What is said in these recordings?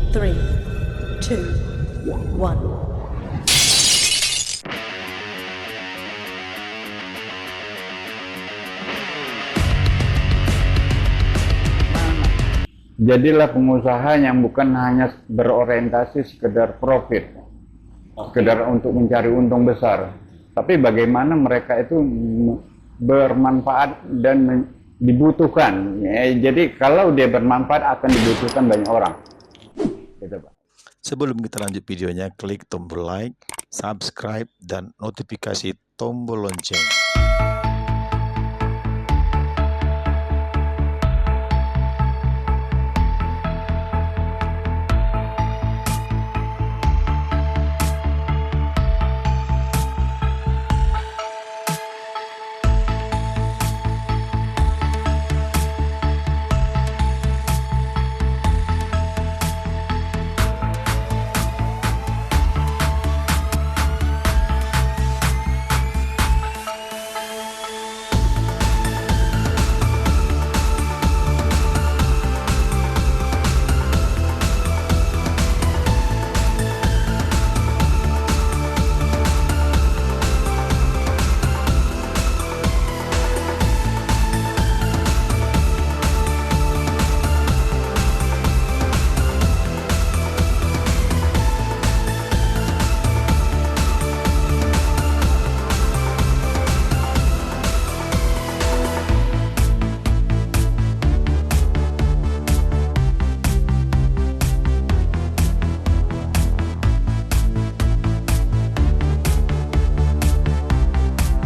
3, 2, 1. Jadilah pengusaha yang bukan hanya berorientasi sekedar profit, sekedar untuk mencari untung besar, tapi bagaimana mereka itu bermanfaat dan dibutuhkan. Jadi kalau dia bermanfaat akan dibutuhkan banyak orang. Gitu, Pak. Sebelum kita lanjut videonya, klik tombol like, subscribe, dan notifikasi tombol lonceng.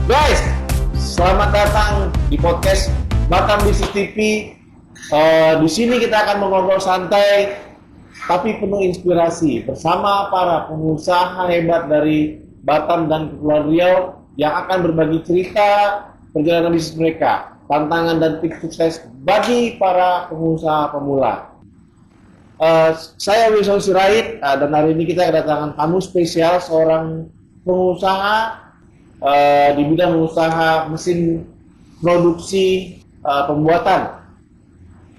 Guys, selamat datang di podcast Batam Bisnis TV. Di sini kita akan mengobrol santai tapi penuh inspirasi bersama para pengusaha hebat dari Batam dan Kepulauan Riau yang akan berbagi cerita perjalanan bisnis mereka, tantangan dan tips sukses bagi para pengusaha pemula. Saya Wilson Sirait dan hari ini kita kedatangan tamu spesial, seorang pengusaha di bidang usaha mesin produksi pembuatan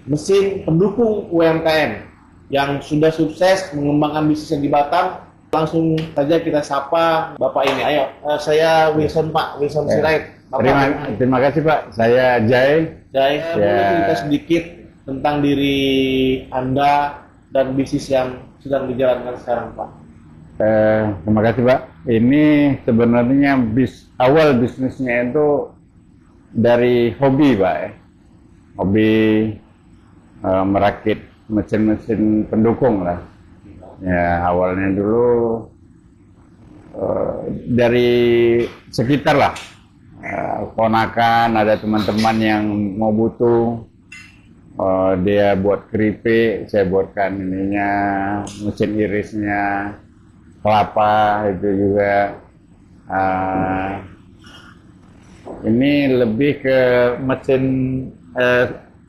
mesin pendukung UMKM yang sudah sukses mengembangkan bisnisnya di Batam. Langsung saja kita sapa Bapak ini. Ayo, saya Wilson, Pak Wilson Sirait. Terima kasih Pak, saya Jai. Boleh cerita sedikit tentang diri Anda dan bisnis yang sedang dijalankan sekarang, Pak? Terima kasih Pak. Ini sebenarnya awal bisnisnya itu dari hobi Pak. Hobi merakit mesin-mesin pendukung lah. Ya awalnya dulu dari sekitar lah. Ponakan, ada teman-teman yang mau butuh. Dia buat keripik, saya buatkan ininya, mesin irisnya, kelapa itu juga. Ini lebih ke mesin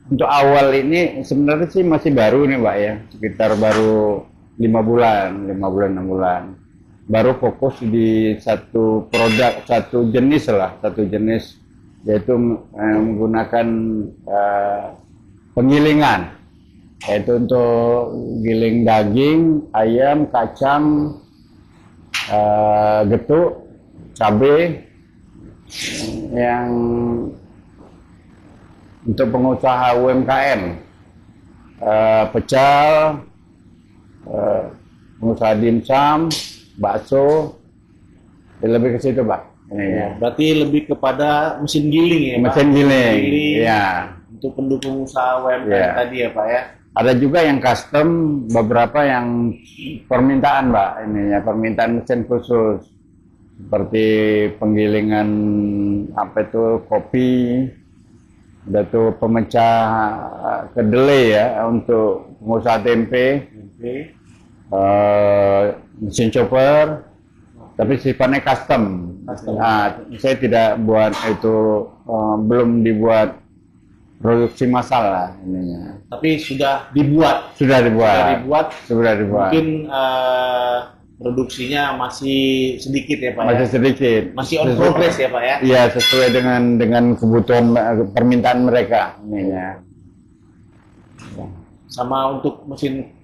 untuk awal ini sebenarnya sih masih baru nih Pak ya, sekitar baru 5 bulan 6 bulan. Baru fokus di satu produk, satu jenis yaitu menggunakan penggilingan, yaitu untuk giling daging, ayam, kacang, getuk, cabai, yang untuk pengusaha UMKM, pecel, pengusaha dimsum, bakso, lebih ke situ Pak. Ya, berarti lebih kepada mesin giling ya, mesin Pak? giling, ya. Untuk pendukung usaha UMKM tadi ya Pak ya. Ada juga yang custom, beberapa yang permintaan Pak, ininya permintaan mesin khusus seperti penggilingan kopi, ada tuh pemecah kedelai ya untuk pengusaha tempe, mesin chopper, tapi sifatnya custom. Nah, saya tidak buat itu, belum dibuat produksi massal lah ininya. Tapi sudah dibuat. Sudah dibuat. Mungkin produksinya masih sedikit ya Pak. Masih sedikit. Masih on progress ya Pak ya. Iya, sesuai dengan kebutuhan permintaan mereka ininya. Sama untuk mesin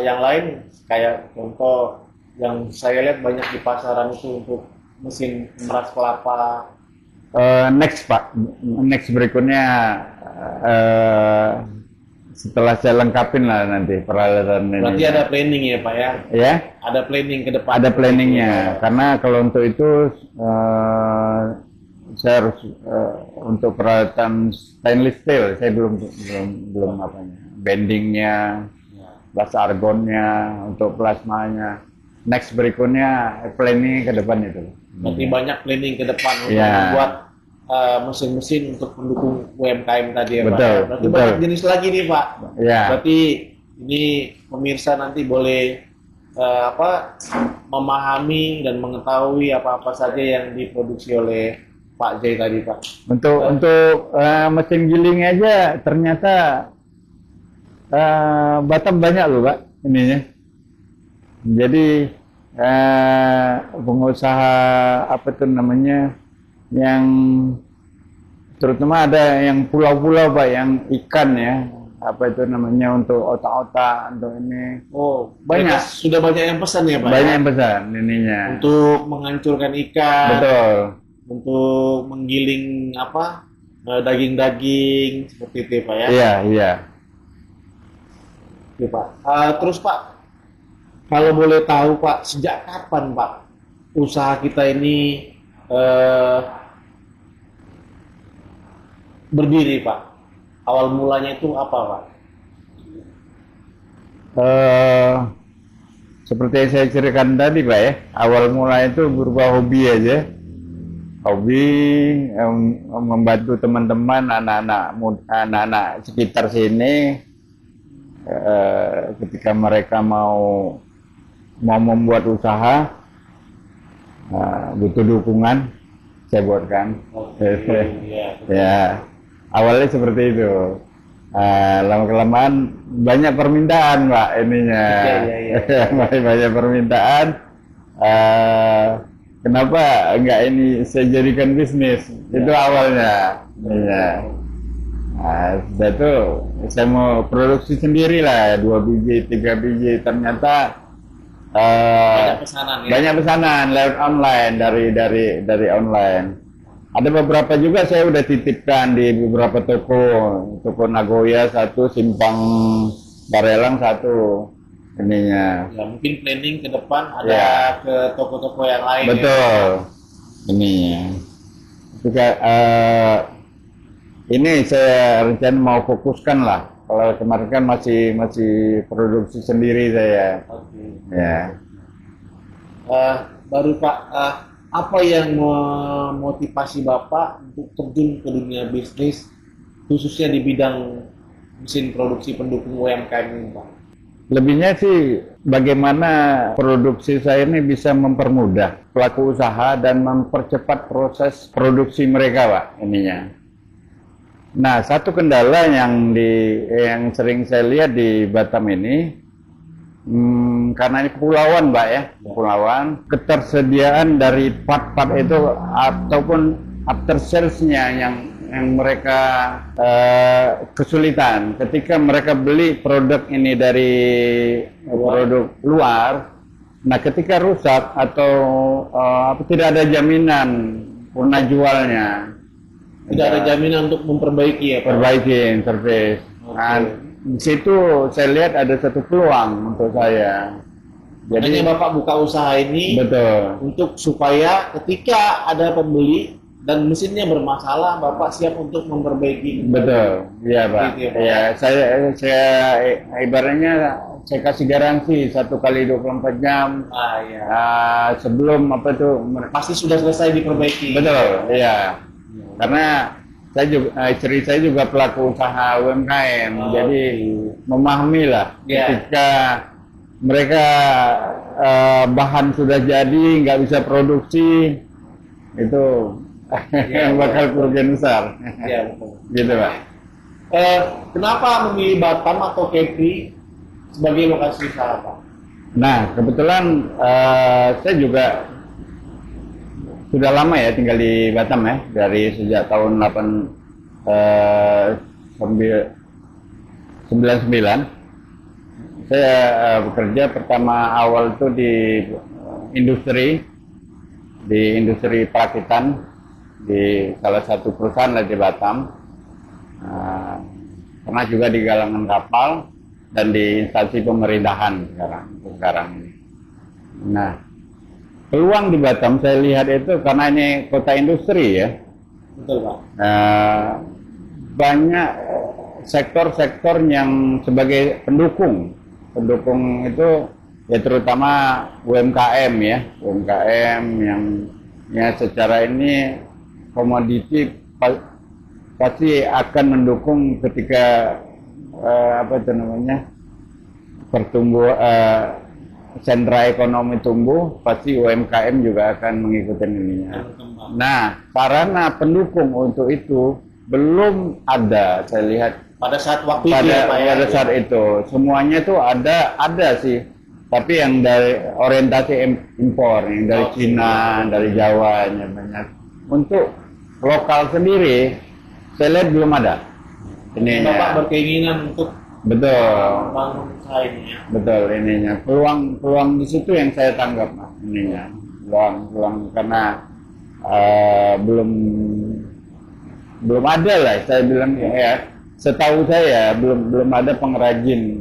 yang lain kayak contoh yang saya lihat banyak di pasaran itu untuk mesin meras kelapa. Next Pak, next berikutnya setelah saya lengkapin lah nanti peralatan ini. Berarti ada planning ya Pak ya? Ya, Ada planning ke depan. ada planningnya. Karena kalau untuk itu saya harus untuk peralatan stainless steel saya belum apanya, bendingnya, bas argonnya, untuk plasmanya. Next berikutnya planning ke depan itu. Berarti banyak planning ke depan untuk Ya. membuat mesin-mesin untuk mendukung UMKM tadi ya Pak. Betul, Ya? Berarti betul. banyak jenis lagi nih Pak. Ya, Berarti ini pemirsa nanti boleh memahami dan mengetahui apa-apa saja yang diproduksi oleh Pak Jay tadi Pak. untuk mesin giling aja ternyata Batam banyak loh Pak ininya. Jadi pengusaha apa tuh namanya yang terutama ada yang pulau-pulau Pak yang ikan ya, apa itu namanya untuk otak-otak untuk ini. Oh, Banyak. mereka sudah banyak yang pesan ya Pak? Banyak ya? yang pesan ininya. Untuk menghancurkan ikan, Betul. untuk menggiling daging-daging seperti itu ya Pak ya? Iya, iya. Oke, Pak. Terus Pak, kalau boleh tahu Pak, sejak kapan Pak usaha kita ini berdiri Pak? Awal mulanya itu apa Pak? Seperti yang saya ceritakan tadi Pak ya, awal mula itu berupa hobi aja. Hobi membantu teman-teman anak-anak sekitar sini ketika mereka mau membuat usaha butuh dukungan, saya buatkan. Iya. Ya, awalnya seperti itu. Lama-kelamaan banyak permintaan Pak ininya. Iya. Banyak permintaan. Kenapa enggak ini saya jadikan bisnis? Itu awalnya. Iya. Sudah itu saya mau produksi sendiri lah, 2 biji, 3 biji. Ternyata Banyak pesanan ya? banyak pesanan lewat online dari online. Ada beberapa juga saya udah titipkan di beberapa toko Nagoya satu, Simpang Barelang satu ininya. Ya, mungkin planning ke depan ada Ya. ke toko-toko yang lain. Betul. Ininya. Juga ini saya rencana mau fokuskan lah. Kalau kemarin kan masih produksi sendiri saya. Oke. Ya. Baru Pak, apa yang memotivasi Bapak untuk terjun ke dunia bisnis, khususnya di bidang mesin produksi pendukung UMKM ini Pak? Lebihnya sih bagaimana produksi saya ini bisa mempermudah pelaku usaha dan mempercepat proses produksi mereka Pak ininya. Nah, satu kendala yang sering saya lihat di Batam ini, karena ini kepulauan Pak ya, kepulauan, ketersediaan dari part-part itu ataupun after sales-nya yang mereka kesulitan ketika mereka beli produk ini dari produk luar. Nah, ketika rusak atau tidak ada jaminan purna jualnya. Tidak ada jaminan untuk memperbaiki ya Pak? Perbaiki servis. Nah, di situ saya lihat ada satu peluang untuk saya. Jadi Bapak buka usaha ini Betul. untuk supaya ketika ada pembeli dan mesinnya bermasalah, Bapak siap untuk memperbaiki. Betul, iya Pak. Gitu ya, Pak. Ya, saya ibaratnya saya kasih garansi 1 kali 24 jam Iya. sebelum apa tuh. Pasti sudah selesai diperbaiki. Betul, iya. Karena saya juga istri saya juga pelaku usaha UMKM, jadi memahami lah Iya. ketika mereka bahan sudah jadi nggak bisa produksi itu Iya, bakal kerugian besar. Iya, betul. Gitu Pak. Kenapa memilih Batam atau Kepri sebagai lokasi usaha Pak? Nah, kebetulan saya juga sudah lama ya tinggal di Batam ya, dari sejak tahun 99 saya bekerja pertama awal itu di industri perakitan di salah satu perusahaan lah di Batam. Pernah juga di galangan kapal dan di instansi pemerintahan sekarang ini. Nah, peluang di Batam saya lihat itu karena ini kota industri ya. Betul, Pak. Banyak sektor-sektor yang sebagai pendukung itu ya terutama UMKM ya, UMKM yang ya secara ini komoditi pasti akan mendukung ketika sentra ekonomi tumbuh, pasti UMKM juga akan mengikuti ininya. Nah, sarana pendukung untuk itu belum ada, saya lihat Pada saat waktu itu ya, Pak, ya? pada saat itu semuanya itu ada sih, tapi yang dari orientasi impor, yang dari Cina, dari Jawa banyak. Untuk lokal sendiri, saya lihat belum ada. Ini Bapak berkeinginan untuk betul. usaha ini ya. Betul ininya. Peluang di situ yang saya tanggap Mas, ininya. Peluang karena belum ada lah saya bilang ya. Setahu saya belum ada pengrajin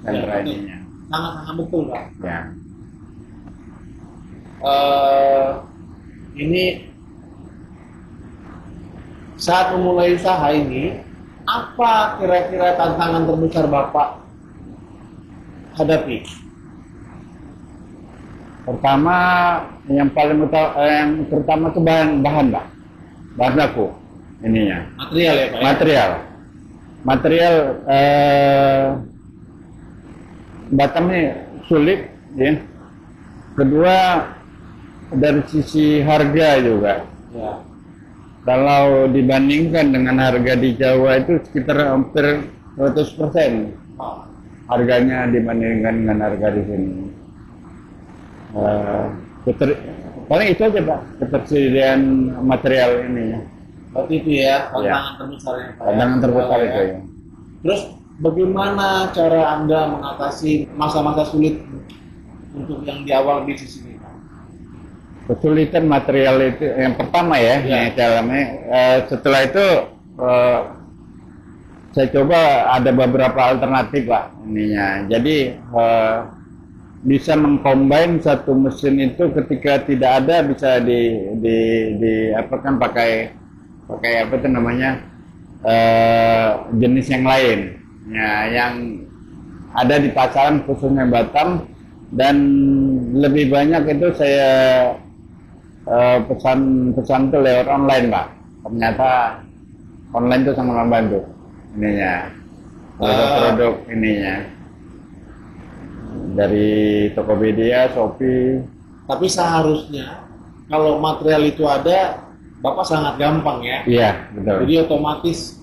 sentra ininya. Sangat betul, Pak. Ya. Ini saat memulai usaha ini, apa kira-kira tantangan terbesar Bapak hadapi? Pertama yang paling terutama itu bahan Pak. Bahan baku ininya. Material ya, Pak? Material Batam ini sulit ya. Kedua dari sisi harga juga. Ya. Kalau dibandingkan dengan harga di Jawa itu sekitar hampir 100% harganya dibandingkan dengan harga di sini. Paling itu aja Pak, ketersediaan material ini ya. Berarti itu ya tantangan terbesarnya, Pak. Tantangan terbesar itu ya. Terus bagaimana cara Anda mengatasi masa-masa sulit untuk yang di awal bisnis ini, Pak? Kesulitan material itu yang pertama ya, yang saya alami. Setelah itu saya coba ada beberapa alternatif Pak ininya. Jadi bisa mengcombine satu mesin itu ketika tidak ada bisa jenis yang lain ya, yang ada di pasaran khususnya Batam, dan lebih banyak itu saya pesan itu lewat online Pak. Ternyata online itu sangat membantu ininya, produk ininya dari Tokopedia, Shopee. Tapi seharusnya kalau material itu ada, Bapak sangat gampang ya. Iya, betul. Jadi otomatis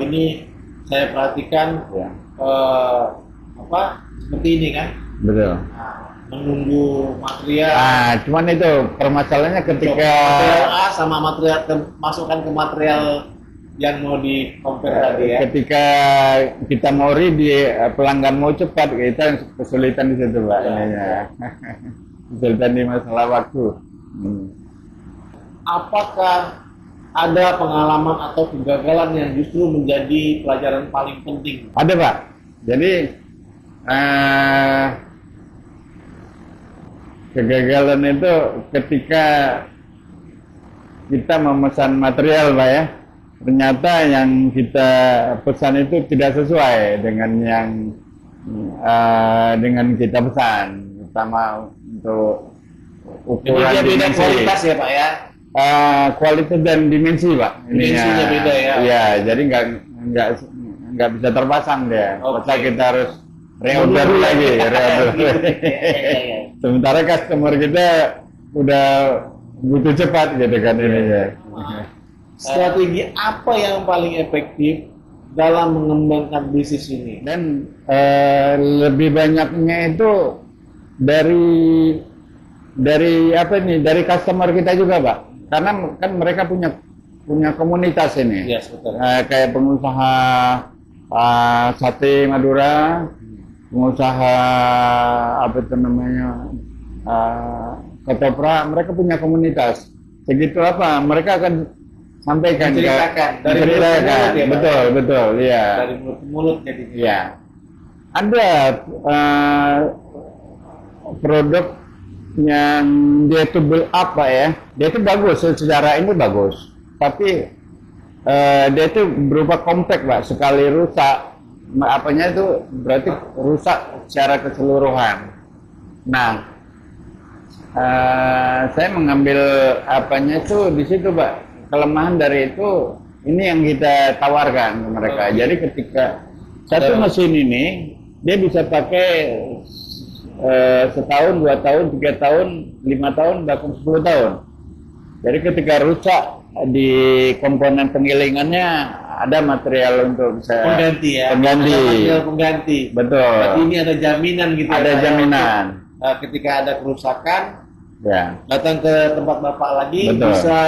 ini saya perhatikan Ya, seperti ini kan. betul. Nah, menunggu material. Cuman itu permasalahannya ketika Material A sama material masukkan ke material yang mau di compare tadi ya. ketika kita mau pelanggan mau cepat, kita kesulitan di situ Pak. Ininya. Kesulitan di masalah waktu. Apakah ada pengalaman atau kegagalan yang justru menjadi pelajaran paling penting? Ada Pak. Jadi kegagalan itu ketika kita memesan material Pak ya, ternyata yang kita pesan itu tidak sesuai dengan yang dengan kita pesan, terutama untuk ukuran Jadi beda dimensi. kualitas ya Pak ya? Kualitas dan dimensi Pak. Dimensinya beda ya? Iya, jadi nggak bisa terpasang dia. Oke. Maka kita harus reorder lagi, reorder. Sementara customer kita udah butuh cepat gitu kan ininya. Strategi apa yang paling efektif dalam mengembangkan bisnis ini? Dan lebih banyaknya itu dari customer kita juga Pak, karena kan mereka punya komunitas ini. Yes, betul. Kayak pengusaha sate Madura, pengusaha apa itu namanya ketoprak, mereka punya komunitas. Segitu apa? Mereka akan sampaikan Menceritakan. Dari mulut ke menceritakan. mulut ya, Pak? Betul, betul, ya. Dari mulut ke mulut jadi. Ya. Ada produk yang dia itu build up Pak ya. Dia itu bagus secara ini bagus. Tapi dia itu berupa compact Pak. Sekali rusak apanya itu berarti rusak secara keseluruhan. Nah, saya mengambil apanya itu di situ Pak. Kelemahan dari itu ini yang kita tawarkan ke mereka. Jadi ketika satu mesin ini dia bisa pakai setahun, 2 tahun, 3 tahun, 5 tahun, bahkan 10 tahun. Jadi ketika rusak di komponen penggilingannya ada material untuk bisa Pengganti ya. Pengganti. Ada material pengganti. Betul. Berarti ini ada jaminan gitu Ada ya, Pak, jaminan. untuk, ketika ada kerusakan, Ya. datang ke tempat Bapak lagi Betul. bisa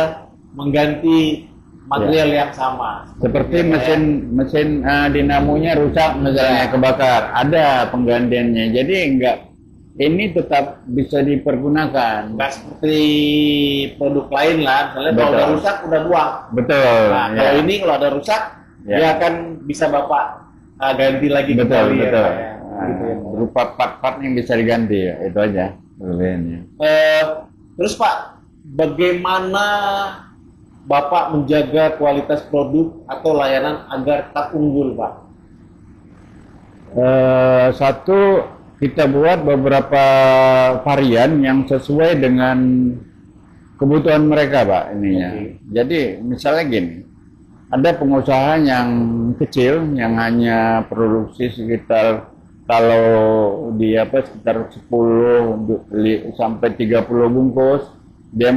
mengganti material yang sama. Seperti Ya, mesin dinamonya rusak misalnya kebakar, ada penggantiannya. Jadi ini tetap bisa dipergunakan. nggak seperti produk lain lah, misalnya kalau Betul. udah rusak udah buang. Betul. Nah, ya. kalau ini kalau ada rusak, Ya. dia akan bisa Bapak ganti lagi Betul, kembali ya, betul. Pak, ya. Gitu ya. Berupa part-part yang bisa diganti ya, itu aja kelebihannya. Terus Pak, bagaimana Bapak menjaga kualitas produk atau layanan agar tetap unggul, Pak? Satu, kita buat beberapa varian yang sesuai dengan kebutuhan mereka Pak ininya. Jadi misalnya gini, ada pengusaha yang kecil yang hanya produksi sekitar kalau di sekitar 10 sampai 30 bungkus, dia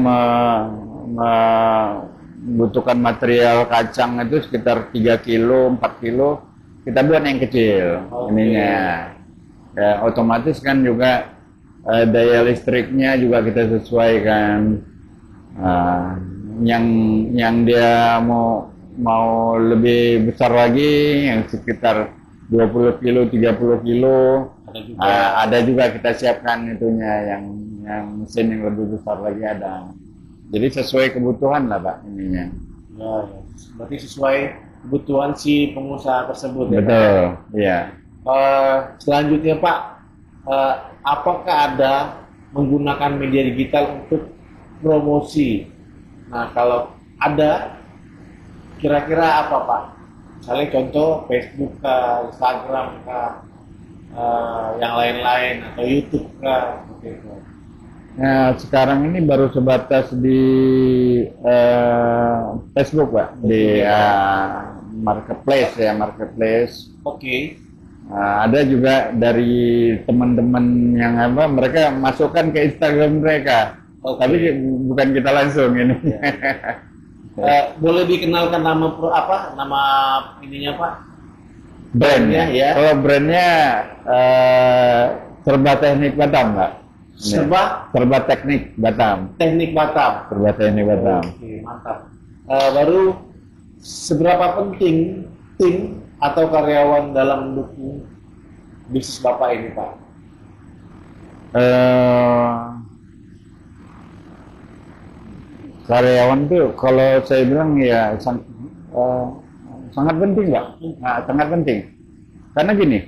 membutuhkan material kacang itu sekitar 3 kilo, 4 kilo, kita buat yang kecil ininya. Ya, otomatis kan juga daya listriknya juga kita sesuaikan. Yang dia mau lebih besar lagi, yang sekitar 20 kilo, 30 kilo, ada juga kita siapkan itunya, yang mesin yang lebih besar lagi ada. Jadi sesuai kebutuhan lah Pak ininya. Ya, berarti sesuai kebutuhan si pengusaha tersebut ya, Pak? Betul, iya. Selanjutnya Pak, apakah ada menggunakan media digital untuk promosi? Nah, kalau ada, kira-kira apa Pak? Misalnya contoh Facebook kah, Instagram kah, yang lain-lain, atau YouTube kah, seperti itu. Nah, sekarang ini baru sebatas di Facebook Pak, di marketplace ya, marketplace. Oke. Ada juga dari teman-teman yang mereka masukkan ke Instagram mereka. Tapi bukan kita langsung ini. Boleh dikenalkan nama nama ininya Pak? Brandnya ya. Kalau brandnya Serba Teknik Batam Pak. Serba Teknik Batam. Teknik Batam. Serba Teknik Batam. Oke, mantap. Baru seberapa penting tim atau karyawan dalam mendukung bisnis Bapak ini Pak? Karyawan tuh kalau saya bilang ya sangat penting Pak. Nah, sangat penting. Karena gini,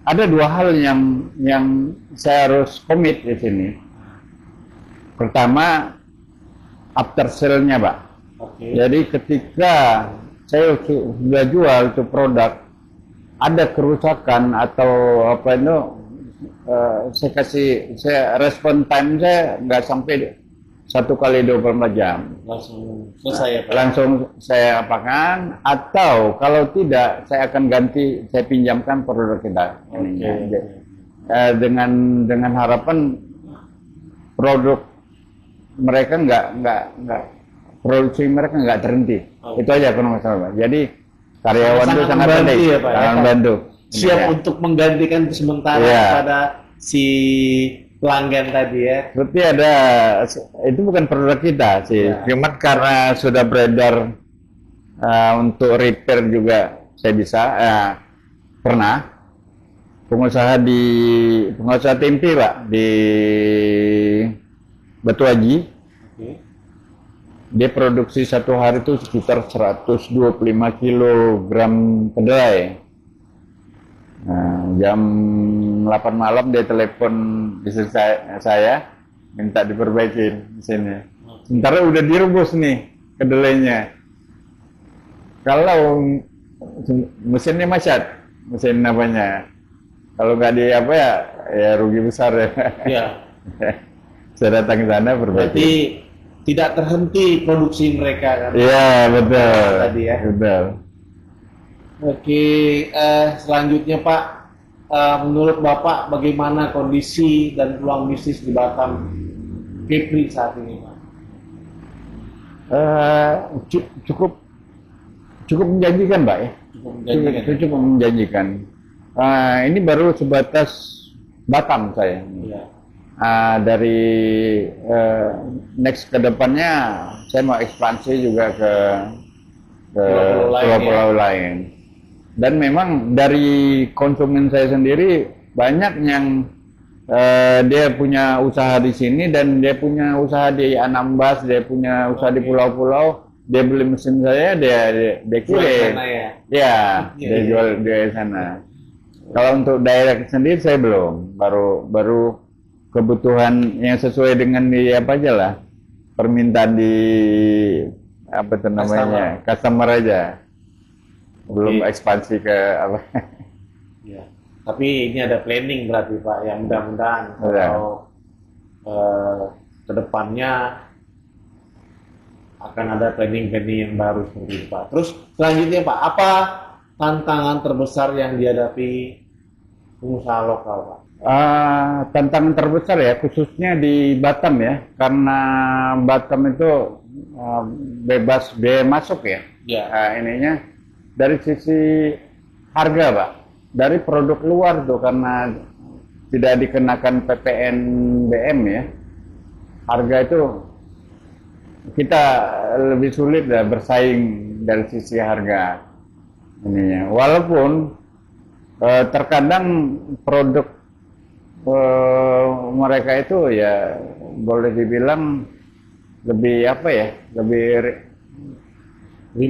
ada dua hal yang saya harus komit di sini. Pertama, after sale-nya Pak. Oke. Jadi ketika saya sudah jual itu produk, ada kerusakan atau apa itu, saya respon time saya nggak sampai 1 kali 24 jam. Langsung selesai ya Pak? Langsung saya apakan, atau kalau tidak saya akan ganti, saya pinjamkan produk kita. Oke. Dengan harapan produk mereka nggak produksi mereka nggak terhenti. Itu aja kalau masalah Pak. Jadi karyawan itu sangat penting, ya, Pak, ya? sangat bantu. Siap Ya. untuk menggantikan sementara Iya. pada si pelanggan tadi ya. Seperti itu bukan produk kita sih, Ya. cuman karena sudah beredar Untuk repair juga saya bisa. Pernah pengusaha tempe Pak di Batu Haji. Oke. Dia produksi satu hari itu sekitar 125 kilogram kedelai. Nah, jam 8 malam dia telepon istri saya minta diperbaikin mesinnya. Sementara udah direbus nih kedelainya. Kalau mesinnya macet, mesin apanya. Kalau nggak di apa ya rugi besar ya. Iya. Saya datang ke sana perbaiki. Berarti tidak terhenti produksi mereka kan? Iya betul. Tadi ya. Betul. Oke, selanjutnya Pak, menurut Bapak bagaimana kondisi dan peluang bisnis di Batam Kepri saat ini Pak? Cukup menjanjikan Pak ya. Cukup menjanjikan. Ini baru sebatas Batam saya. Iya. Dari next ke depannya saya mau ekspansi juga ke pulau-pulau lain. Dan memang dari konsumen saya sendiri banyak yang dia punya usaha di sini dan dia punya usaha di Anambas, dia punya usaha di pulau-pulau. Dia beli mesin saya, dia kirim. Ya, dia jual di sana. Kalau untuk direct sendiri saya belum, baru kebutuhan yang sesuai dengan di apa aja lah, permintaan di apa itu namanya, customer aja, belum ekspansi ke apa. Ya. Tapi ini ada planning berarti Pak, yang mudah-mudahan kalau kedepannya akan ada planning-planning yang baru seperti itu Pak. Terus selanjutnya Pak, apa tantangan terbesar yang dihadapi pengusaha lokal Pak? Tantangan terbesar ya khususnya di Batam ya, karena Batam itu bebas biaya masuk ya. Ininya dari sisi harga Pak, dari produk luar tuh karena tidak dikenakan PPNBM ya, harga itu kita lebih sulit ya bersaing dari sisi harga ininya. Walaupun terkadang produk mereka itu ya boleh dibilang lebih apa ya, lebih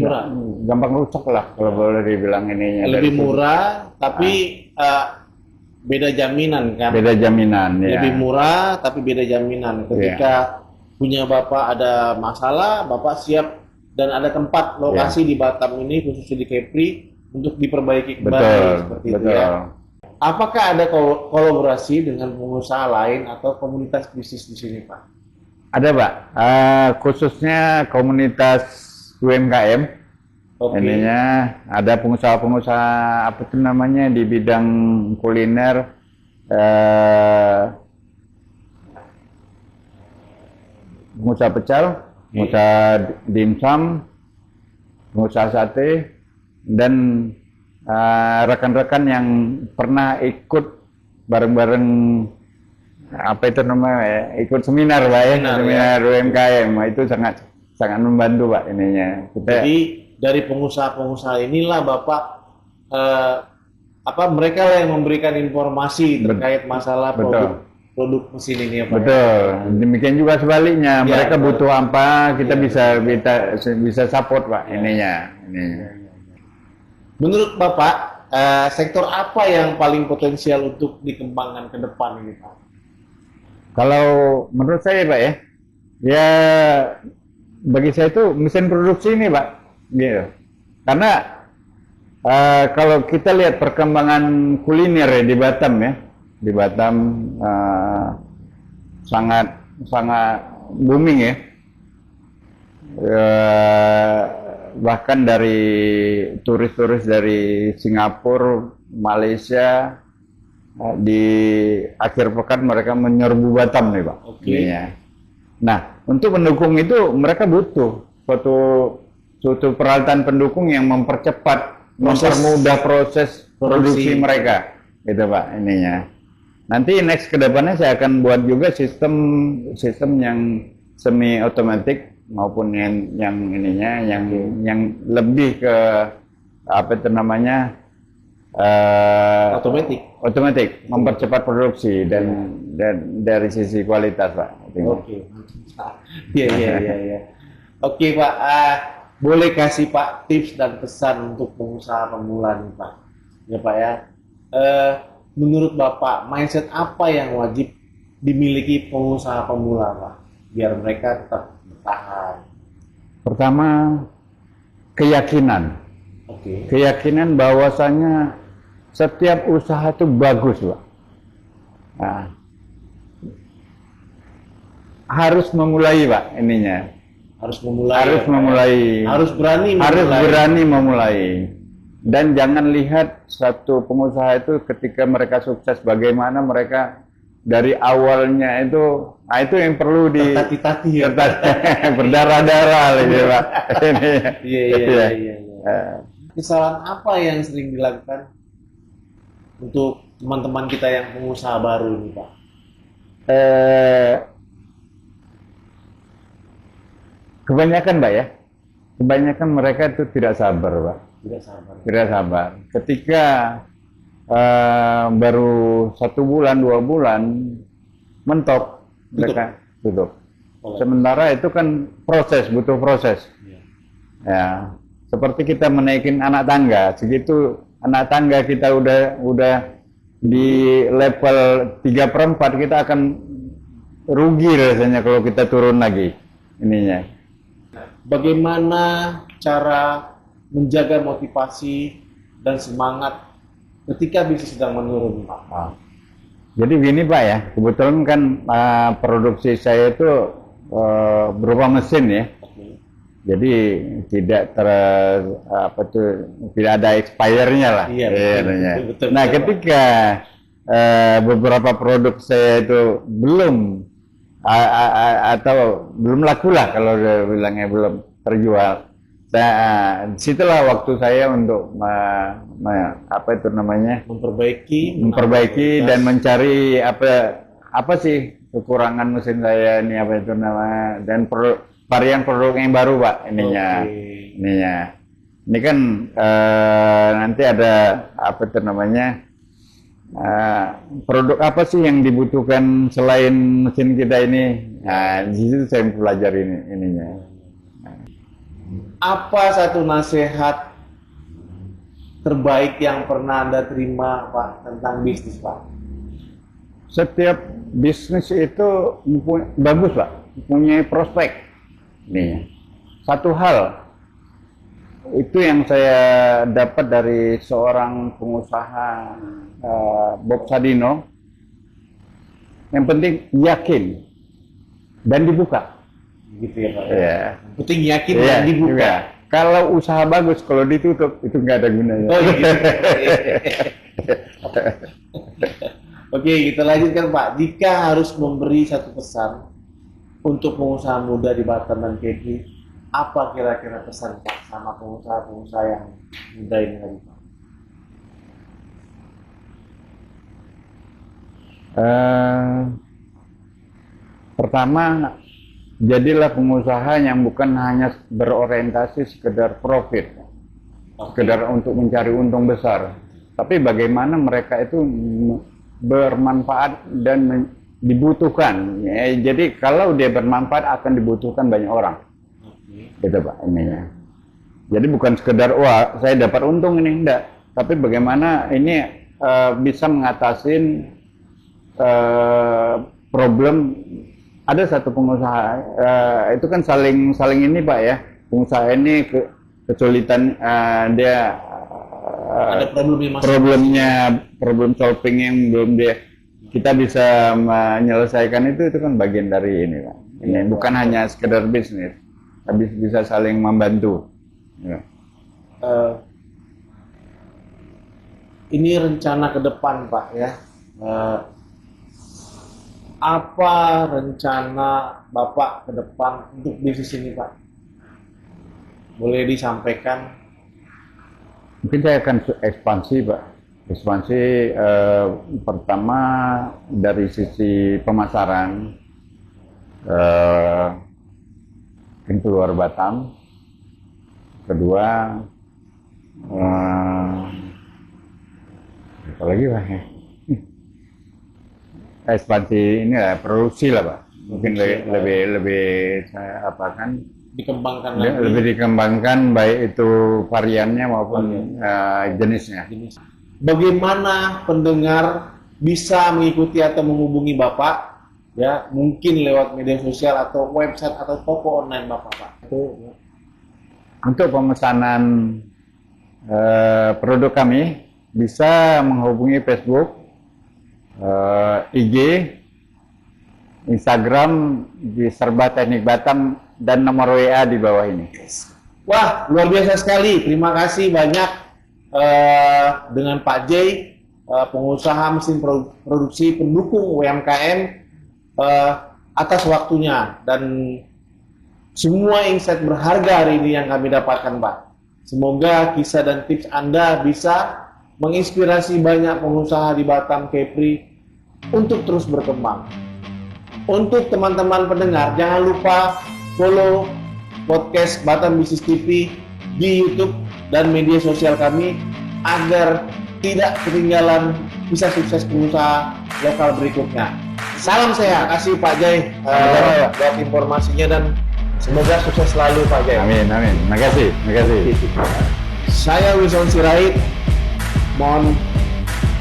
murah, gampang rusak lah kalau boleh dibilang ininya. Lebih murah tapi beda jaminan kan? Beda jaminan ya. Lebih murah tapi beda jaminan. Ketika punya Bapak ada masalah, Bapak siap dan ada tempat lokasi di Batam ini khususnya di Kepri untuk diperbaiki kembali seperti itu ya. Apakah ada kolaborasi dengan pengusaha lain atau komunitas bisnis di sini Pak? Ada Pak, khususnya komunitas UMKM. Ininya ada pengusaha-pengusaha apa itu namanya di bidang kuliner. Pengusaha pecel, pengusaha dimsum, pengusaha sate, dan rekan-rekan yang pernah ikut bareng-bareng apa itu namanya, ikut seminar Pak ya, seminar UMKM, itu sangat membantu Pak ininya. Jadi dari pengusaha-pengusaha inilah Bapak mereka yang memberikan informasi terkait masalah produk mesin ini ya Pak. Betul. Demikian juga sebaliknya, mereka butuh apa, kita bisa support Pak ininya. Menurut Bapak, sektor apa yang paling potensial untuk dikembangkan ke depan ini Pak? Kalau menurut saya Pak ya bagi saya itu mesin produksi ini Pak, gitu. Karena kalau kita lihat perkembangan kuliner ya di Batam ya, di Batam sangat booming ya. Bahkan dari turis-turis dari Singapura, Malaysia di akhir pekan mereka menyerbu Batam nih Pak. Nah, untuk mendukung itu mereka butuh suatu peralatan pendukung yang mempermudah proses produksi mereka, gitu Pak ininya. Nanti next ke depannya saya akan buat juga sistem yang semi otomatis maupun yang ininya yang lebih ke apa itu namanya otomatis mempercepat produksi dan dari sisi kualitas Pak. Oke. Iya. Oke Pak, boleh kasih Pak tips dan pesan untuk pengusaha pemula nih Pak? Ya Pak ya. Menurut Bapak, mindset apa yang wajib dimiliki pengusaha pemula Pak, biar mereka tetap bertahan? Pertama, keyakinan. Oke. Keyakinan bahwasanya setiap usaha itu bagus, Pak. Nah, harus memulai, Pak, ininya. Harus memulai. Harus memulai. Harus berani memulai. Harus berani memulai. Dan jangan lihat satu pengusaha itu ketika mereka sukses bagaimana mereka dari awalnya itu, nah itu yang perlu di Tertati-tati ya. berdarah-darah gitu, Pak. Iya. Kesalahan apa yang sering dilakukan untuk teman-teman kita yang pengusaha baru nih Pak? Kebanyakan Pak ya, kebanyakan mereka itu tidak sabar Pak. Tidak sabar. Ketika baru 1 bulan 2 bulan mentok mereka tutup. Sementara itu kan butuh proses. Ya, seperti kita menaikin anak tangga, segitu anak tangga kita udah di level 3/4 kita akan rugi rasanya kalau kita turun lagi ininya. Bagaimana cara menjaga motivasi dan semangat ketika bisnis sedang menurun, Pak? Jadi gini Pak ya, kebetulan kan produksi saya itu berupa mesin ya. Jadi tidak tidak ada expire-nya lah. Iya, betul. Nah, ketika beberapa produk saya itu belum atau belum laku lah kalau bilangnya belum terjual. Disitulah waktu saya untuk memperbaiki dan mencari apa sih kekurangan mesin saya ini apa itu namanya dan varian produk yang baru Pak ininya. Ini kan nanti ada apa itu namanya produk apa sih yang dibutuhkan selain mesin kita ini. Nah di situ saya mempelajari ininya. Apa satu nasihat terbaik yang pernah Anda terima Pak tentang bisnis Pak? Setiap bisnis itu bagus Pak, mempunyai prospek. Nih, satu hal itu yang saya dapat dari seorang pengusaha Bob Sadino. Yang penting yakin dan dibuka. Gitu ya Pak. Ya. Penting yakin dan dibuka. Juga. Kalau usaha bagus, kalau ditutup itu nggak ada gunanya. Oh, gitu. Oke, kita lanjutkan Pak. Jika harus memberi satu pesan untuk pengusaha muda di Batam dan Kepri, apa kira-kira pesan Pak sama pengusaha-pengusaha yang muda ini tadi Pak? Pertama, jadilah pengusaha yang bukan hanya berorientasi sekedar profit, sekedar untuk mencari untung besar, tapi bagaimana mereka itu bermanfaat dan dibutuhkan. Ya, jadi kalau dia bermanfaat akan dibutuhkan banyak orang. Gitu Pak ininya. Jadi bukan sekedar wah saya dapat untung ini enggak, tapi bagaimana ini bisa mengatasi problem. Ada satu pengusaha itu kan saling ini Pak ya, pengusaha ini kesulitan dia ada problem solving yang belum kita bisa menyelesaikan itu kan bagian dari ini Pak. Ini bukan hanya sekedar bisnis, tapi bisa saling membantu. Ya. Ini rencana ke depan Pak ya. Apa rencana Bapak ke depan untuk bisnis ini Pak? Boleh disampaikan? Mungkin saya akan ekspansi Pak. Ekspansi pertama dari sisi pemasaran. keluar Batam. Kedua, apa lagi Pak? Ekspansi ini lah, produksi lah Pak. Mungkin lebih saya apakan Dikembangkan lagi. lebih dikembangkan baik itu variannya maupun jenisnya. Bagaimana pendengar bisa mengikuti atau menghubungi Bapak? Ya, mungkin lewat media sosial atau website atau toko online Bapak, Pak. Itu Untuk pemesanan produk kami bisa menghubungi Facebook, IG, Instagram di Serba Teknik Batam dan nomor WA di bawah ini. Wah, luar biasa sekali. Terima kasih banyak dengan Pak J, pengusaha mesin produksi pendukung UMKM, atas waktunya dan semua insight berharga hari ini yang kami dapatkan, Pak. Semoga kisah dan tips Anda bisa menginspirasi banyak pengusaha di Batam Kepri untuk terus berkembang. Untuk teman-teman pendengar, jangan lupa follow podcast Batam Business TV di YouTube dan media sosial kami agar tidak ketinggalan kisah sukses pengusaha lokal berikutnya. Salam sehat, kasih Pak Jai buat informasinya dan semoga sukses selalu Pak Jai. Amin, amin. Makasih, makasih. Saya Wilson Sirait, mohon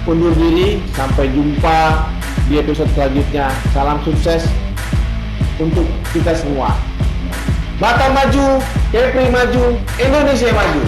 undur diri. Sampai jumpa di episode selanjutnya. Salam sukses untuk kita semua. Batam maju, Kepri maju, Indonesia maju.